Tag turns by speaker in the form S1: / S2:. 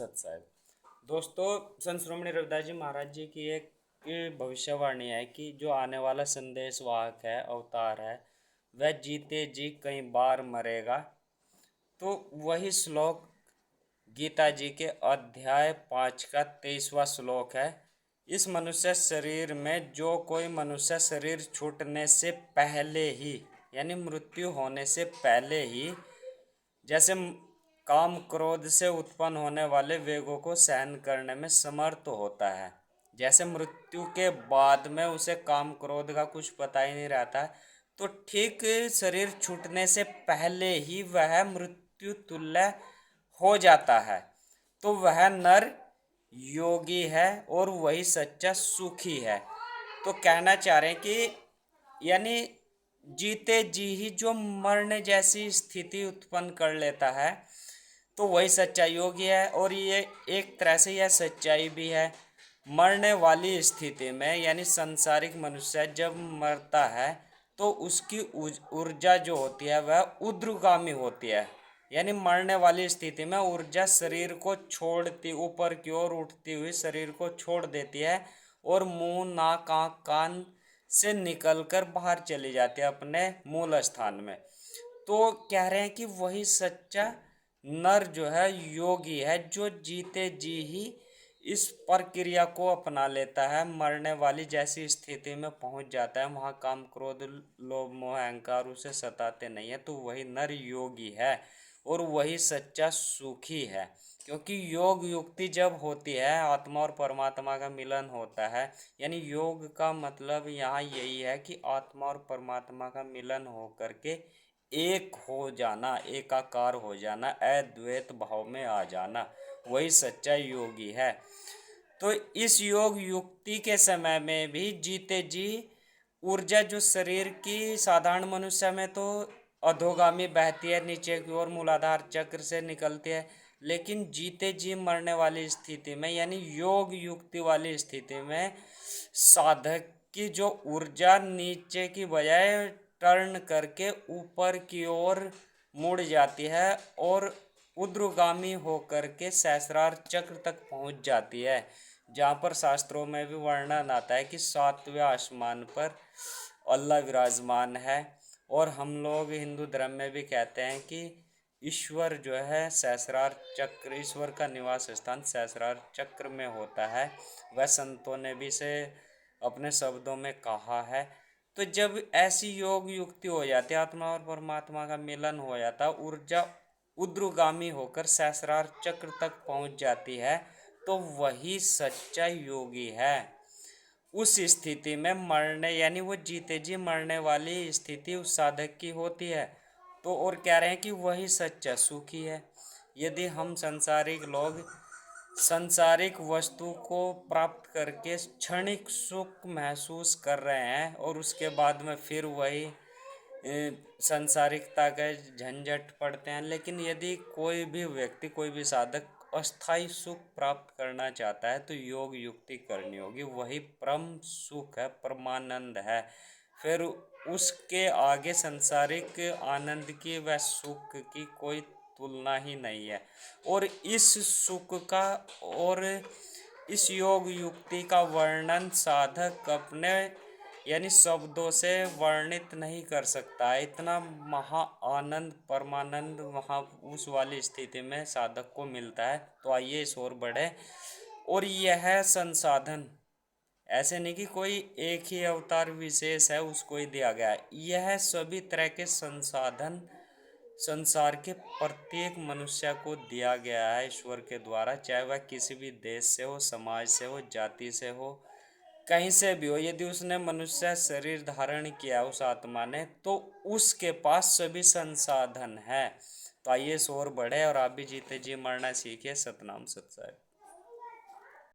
S1: सत साहिब। दोस्तों, संत शिरोमणि रविदास जी महाराज जी की एक भविष्यवाणी है कि जो आने वाला संदेश वाहक है, अवतार है, वह जीते जी कई बार मरेगा। तो वही श्लोक गीता जी के अध्याय 5 का 23वां श्लोक है। इस मनुष्य शरीर में जो कोई मनुष्य शरीर छूटने से पहले ही, यानी मृत्यु होने से पहले ही, जैसे काम क्रोध से उत्पन्न होने वाले वेगों को सहन करने में समर्थ होता है, जैसे मृत्यु के बाद में उसे काम क्रोध का कुछ पता ही नहीं रहता है, तो ठीक शरीर छूटने से पहले ही वह मृत्यु तुल्य हो जाता है। तो वह नर योगी है और वही सच्चा सुखी है। तो कहना चाह रहे हैं कि यानी जीते जी ही जो मरने जैसी स्थिति उत्पन्न कर लेता है, तो वही सच्चा योगी है। और ये एक तरह से यह सच्चाई भी है। मरने वाली स्थिति में यानी सांसारिक मनुष्य जब मरता है तो उसकी ऊर्जा जो होती है वह ऊर्ध्वगामी होती है। यानी मरने वाली स्थिति में ऊर्जा शरीर को छोड़ती, ऊपर की ओर उठती हुई शरीर को छोड़ देती है और मुंह, नाक, आँख, कान से निकलकर बाहर चली जाती है अपने मूल स्थान में। तो कह रहे हैं कि वही सच्चा नर जो है योगी है, जो जीते जी ही इस प्रक्रिया को अपना लेता है, मरने वाली जैसी स्थिति में पहुंच जाता है। वहाँ काम क्रोध लोभ मोह अहंकार उसे सताते नहीं है। तो वही नर योगी है और वही सच्चा सुखी है। क्योंकि योग युक्ति जब होती है, आत्मा और परमात्मा का मिलन होता है। यानी योग का मतलब यहाँ यही है कि आत्मा और परमात्मा का मिलन हो करके एक हो जाना, एकाकार हो जाना, अद्वैत भाव में आ जाना, वही सच्चा योगी है। तो इस योग युक्ति के समय में भी जीते जी ऊर्जा जो शरीर की साधारण मनुष्य में तो अधोगामी बहती है, नीचे की ओर मूलाधार चक्र से निकलती है। लेकिन जीते जी मरने वाली स्थिति में यानी योग युक्ति वाली स्थिति में साधक की जो ऊर्जा नीचे की बजाय टर्न करके ऊपर की ओर मुड़ जाती है और ऊर्ध्वगामी होकर के सहस्रार चक्र तक पहुंच जाती है, जहाँ पर शास्त्रों में भी वर्णन आता है कि सातवें आसमान पर अल्लाह विराजमान है। और हम लोग हिंदू धर्म में भी कहते हैं कि ईश्वर जो है सहस्रार चक्र, ईश्वर का निवास स्थान सहस्रार चक्र में होता है। वह संतों ने भी से अपने शब्दों में कहा है। तो जब ऐसी योग युक्ति हो जाती है, आत्मा और परमात्मा का मिलन हो जाता, ऊर्जा ऊर्ध्वगामी होकर सहस्रार चक्र तक पहुंच जाती है, तो वही सच्चा योगी है। उस स्थिति में मरने यानी वो जीते जी मरने वाली स्थिति उस साधक की होती है। तो और कह रहे हैं कि वही सच्चा सुखी है। यदि हम संसारिक लोग संसारिक वस्तु को प्राप्त करके क्षणिक सुख महसूस कर रहे हैं और उसके बाद में फिर वही संसारिकता के झंझट पड़ते हैं, लेकिन यदि कोई भी व्यक्ति, कोई भी साधक अस्थाई सुख प्राप्त करना चाहता है तो योग युक्ति करनी होगी। वही परम सुख है, परमानंद है। फिर उसके आगे संसारिक आनंद की व सुख की कोई तुलना ही नहीं है। और इस सुख का और इस योग युक्ति का वर्णन साधक अपने यानी शब्दों से वर्णित नहीं कर सकता है। इतना महा आनंद, परमानंद वहाँ उस वाली स्थिति में साधक को मिलता है। तो आइए इस ओर बढ़े। और यह संसाधन ऐसे नहीं कि कोई एक ही अवतार विशेष है उसको ही दिया गया है। यह सभी तरह के संसाधन संसार के प्रत्येक मनुष्य को दिया गया है ईश्वर के द्वारा, चाहे वह किसी भी देश से हो, समाज से हो, जाति से हो, कहीं से भी हो। यदि उसने मनुष्य शरीर धारण किया उस आत्मा ने, तो उसके पास सभी संसाधन है। तो आइए इस ओर बढ़े और आप भी जीते जी मरना सीखिए। सतनाम सत साहिब।